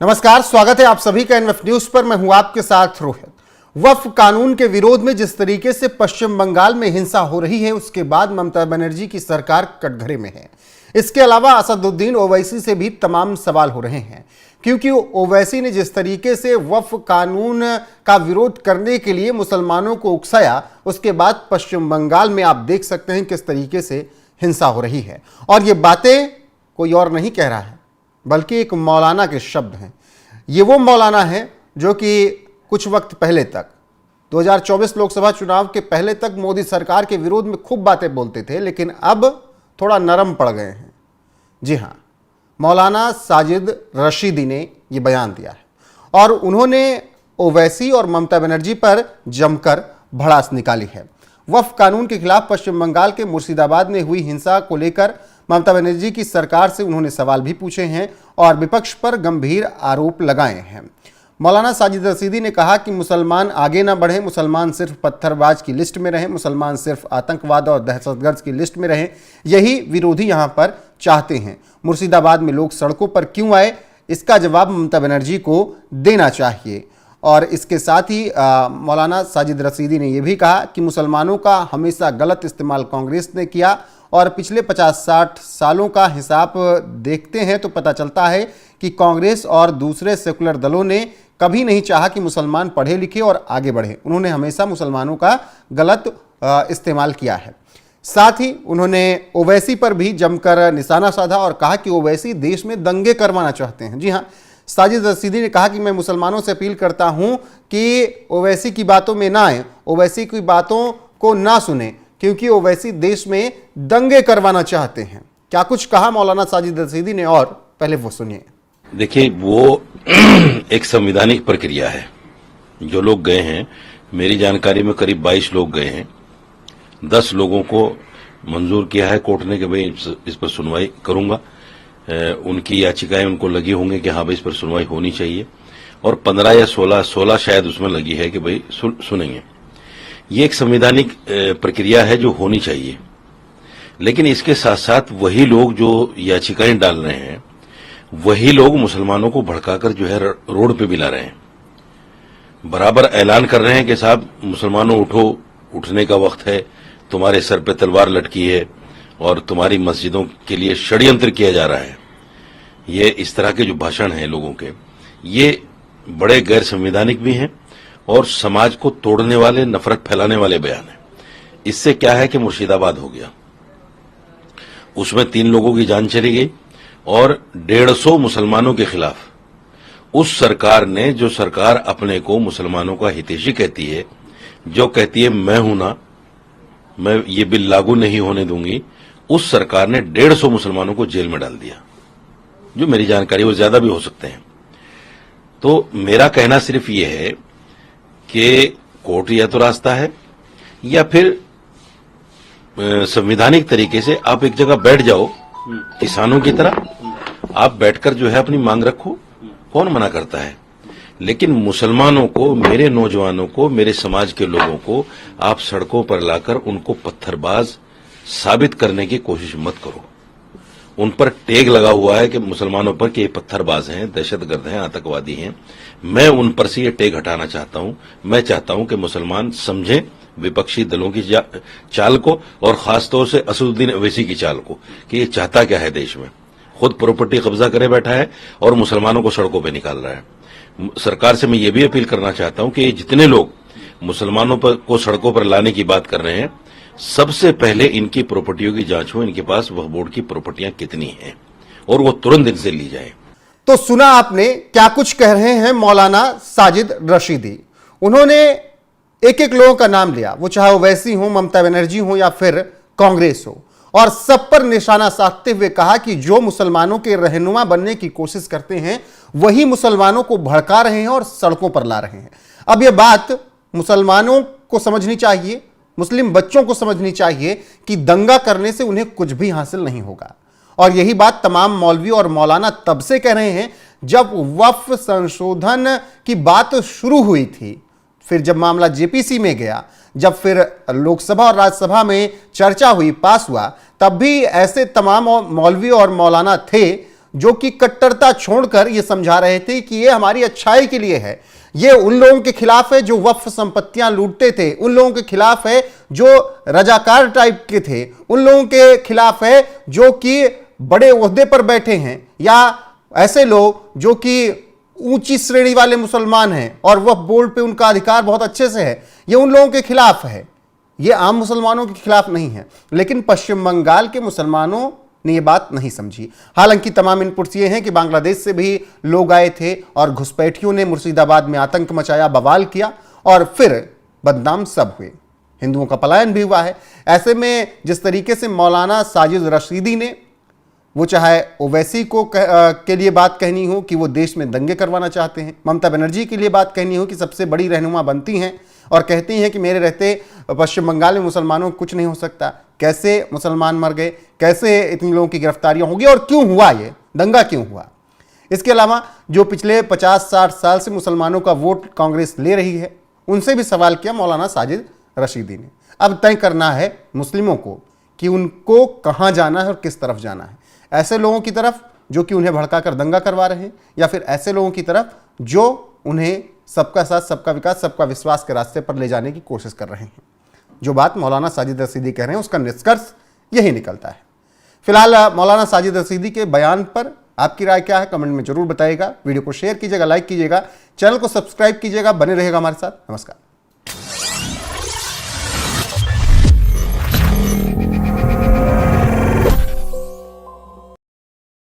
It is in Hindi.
नमस्कार, स्वागत है आप सभी का एनएफ न्यूज पर। मैं हूं आपके साथ रोहित। वक्फ कानून के विरोध में जिस तरीके से पश्चिम बंगाल में हिंसा हो रही है, उसके बाद ममता बनर्जी की सरकार कटघरे में है। इसके अलावा असदुद्दीन ओवैसी से भी तमाम सवाल हो रहे हैं, क्योंकि ओवैसी ने जिस तरीके से वक्फ कानून का विरोध करने के लिए मुसलमानों को उकसाया, उसके बाद पश्चिम बंगाल में आप देख सकते हैं किस तरीके से हिंसा हो रही है। और ये बातें कोई और नहीं कह रहा है, बल्कि एक मौलाना के शब्द हैं। ये वो मौलाना है जो कि कुछ वक्त पहले तक 2024 लोकसभा चुनाव के पहले तक मोदी सरकार के विरोध में खूब बातें बोलते थे, लेकिन अब थोड़ा नरम पड़ गए हैं। जी हाँ, मौलाना साजिद रशीदी ने ये बयान दिया है और उन्होंने ओवैसी और ममता बनर्जी पर जमकर भड़ास निकाली है। वक्फ कानून के खिलाफ पश्चिम बंगाल के मुर्शिदाबाद में हुई हिंसा को लेकर ममता बनर्जी की सरकार से उन्होंने सवाल भी पूछे हैं और विपक्ष पर गंभीर आरोप लगाए हैं। मौलाना साजिद रशीदी ने कहा कि मुसलमान आगे ना बढ़े, मुसलमान सिर्फ पत्थरबाज की लिस्ट में रहें, मुसलमान सिर्फ आतंकवाद और दहशतगर्द की लिस्ट में रहें, यही विरोधी यहाँ पर चाहते हैं। मुर्शिदाबाद में लोग सड़कों पर क्यों आए, इसका जवाब ममता बनर्जी को देना चाहिए। और इसके साथ ही मौलाना साजिद रशीदी ने यह भी कहा कि मुसलमानों का हमेशा गलत इस्तेमाल कांग्रेस ने किया और पिछले 50-60 सालों का हिसाब देखते हैं तो पता चलता है कि कांग्रेस और दूसरे सेकुलर दलों ने कभी नहीं चाहा कि मुसलमान पढ़े लिखे और आगे बढ़े। उन्होंने हमेशा मुसलमानों का गलत इस्तेमाल किया है। साथ ही उन्होंने ओवैसी पर भी जमकर निशाना साधा और कहा कि ओवैसी देश में दंगे करवाना चाहते हैं। जी हाँ, साजिद रशीदी ने कहा कि मैं मुसलमानों से अपील करता हूं कि ओवैसी की बातों में ना आए, ओवैसी की बातों को ना सुने, क्योंकि ओवैसी देश में दंगे करवाना चाहते हैं। क्या कुछ कहा मौलाना साजिद रशीदी ने, और पहले वो सुनिए। देखिए, वो एक संवैधानिक प्रक्रिया है। जो लोग गए हैं, मेरी जानकारी में करीब 22 लोग गए हैं। 10 लोगों को मंजूर किया है कोर्ट ने कि भाई इस पर सुनवाई करूंगा। उनकी याचिकाएं उनको लगी होंगी कि हाँ भाई इस पर सुनवाई होनी चाहिए, और 15 या 16 शायद उसमें लगी है कि भाई सुनेंगे। ये एक संवैधानिक प्रक्रिया है जो होनी चाहिए। लेकिन इसके साथ साथ वही लोग जो याचिकाएं डाल रहे हैं, वही लोग मुसलमानों को भड़काकर जो है रोड पे भी ला रहे हैं। बराबर ऐलान कर रहे हैं कि साहब मुसलमानों उठो, उठने का वक्त है, तुम्हारे सर पे तलवार लटकी है और तुम्हारी मस्जिदों के लिए षड्यंत्र किया जा रहा है। ये इस तरह के जो भाषण हैं लोगों के, ये बड़े गैर संवैधानिक भी हैं और समाज को तोड़ने वाले, नफरत फैलाने वाले बयान हैं। इससे क्या है कि मुर्शिदाबाद हो गया, उसमें 3 लोगों की जान चली गई और 150 मुसलमानों के खिलाफ उस सरकार ने, जो सरकार अपने को मुसलमानों का हितैषी कहती है, जो कहती है मैं हूं ना, मैं ये बिल लागू नहीं होने दूंगी, उस सरकार ने 150 मुसलमानों को जेल में डाल दिया। जो मेरी जानकारी, वो ज्यादा भी हो सकते हैं। तो मेरा कहना सिर्फ ये है कि कोर्ट या तो रास्ता है, या फिर संवैधानिक तरीके से आप एक जगह बैठ जाओ, किसानों की तरह आप बैठकर जो है अपनी मांग रखो, कौन मना करता है। लेकिन मुसलमानों को, मेरे नौजवानों को, मेरे समाज के लोगों को आप सड़कों पर लाकर उनको पत्थरबाज साबित करने की कोशिश मत करो। उन पर टैग लगा हुआ है कि मुसलमानों पर कि ये पत्थरबाज हैं, दहशतगर्द हैं, आतंकवादी हैं। मैं उन पर से ये टैग हटाना चाहता हूं। मैं चाहता हूं कि मुसलमान समझें विपक्षी दलों की चाल को, और खासतौर से असदुद्दीन ओवैसी की चाल को, कि ये चाहता क्या है। देश में खुद प्रॉपर्टी कब्जा करे बैठा है और मुसलमानों को सड़कों पर निकाल रहा है। सरकार से मैं ये भी अपील करना चाहता हूं कि ये जितने लोग मुसलमानों को सड़कों पर लाने की बात कर रहे हैं, सबसे पहले इनकी प्रॉपर्टियों की जांच हो, इनके पास वह बोर्ड की प्रॉपर्टियां कितनी हैं, और वो तुरंत इनसे ली जाए। तो सुना आपने क्या कुछ कह रहे हैं मौलाना साजिद रशीदी। उन्होंने एक एक लोगों का नाम लिया, वो चाहे ओवैसी हो, ममता बनर्जी हो या फिर कांग्रेस हो, और सब पर निशाना साधते हुए कहा कि जो मुसलमानों के रहनुमा बनने की कोशिश करते हैं, वही मुसलमानों को भड़का रहे हैं और सड़कों पर ला रहे हैं। अब यह बात मुसलमानों को समझनी चाहिए, मुस्लिम बच्चों को समझनी चाहिए कि दंगा करने से उन्हें कुछ भी हासिल नहीं होगा। और यही बात तमाम मौलवी और मौलाना तब से कह रहे हैं जब वक्फ संशोधन की बात शुरू हुई थी, फिर जब मामला जेपीसी में गया, जब फिर लोकसभा और राज्यसभा में चर्चा हुई, पास हुआ, तब भी ऐसे तमाम मौलवी और मौलाना थे जो कि कट्टरता छोड़कर ये समझा रहे थे कि ये हमारी अच्छाई के लिए है। ये उन लोगों के खिलाफ है जो वक्फ संपत्तियां लूटते थे, उन लोगों के खिलाफ है जो रजाकार टाइप के थे, उन लोगों के खिलाफ है जो कि बड़े ओहदे पर बैठे हैं, या ऐसे लोग जो कि ऊंची श्रेणी वाले मुसलमान हैं और वक्फ बोर्ड पे उनका अधिकार बहुत अच्छे से है। ये उन लोगों के खिलाफ है, ये आम मुसलमानों के खिलाफ नहीं है। लेकिन पश्चिम बंगाल के मुसलमानों ने ये बात नहीं समझी। हालांकि तमाम इनपुट्स ये हैं कि बांग्लादेश से भी लोग आए थे और घुसपैठियों ने मुर्शिदाबाद में आतंक मचाया, बवाल किया और फिर बदनाम सब हुए, हिंदुओं का पलायन भी हुआ है। ऐसे में जिस तरीके से मौलाना साजिद रशीदी ने, वो चाहे ओवैसी को के लिए बात कहनी हो कि वो देश में दंगे करवाना चाहते हैं, ममता बनर्जी के लिए बात कहनी हो कि सबसे बड़ी रहनुमा बनती हैं और कहती हैं कि मेरे रहते पश्चिम बंगाल में मुसलमानों को कुछ नहीं हो सकता, कैसे मुसलमान मर गए, कैसे इतने लोगों की गिरफ्तारियां होगी और क्यों हुआ, ये दंगा क्यों हुआ। इसके अलावा जो पिछले 50-60 साल से मुसलमानों का वोट कांग्रेस ले रही है, उनसे भी सवाल किया मौलाना साजिद रशीदी ने। अब तय करना है मुस्लिमों को कि उनको कहाँ जाना है और किस तरफ जाना है, ऐसे लोगों की तरफ जो कि उन्हें भड़काकर दंगा करवा रहे हैं, या फिर ऐसे लोगों की तरफ जो उन्हें सबका साथ सबका विकास सबका विश्वास के रास्ते पर ले जाने की कोशिश कर रहे हैं। जो बात मौलाना साजिद रशीदी कह रहे हैं उसका निष्कर्ष यही निकलता है। फिलहाल मौलाना साजिद रशीदी के बयान पर आपकी राय क्या है, कमेंट में जरूर बताइएगा। वीडियो को शेयर कीजिएगा, लाइक कीजिएगा, चैनल को सब्सक्राइब कीजिएगा, बने रहेगा हमारे साथ। नमस्कार।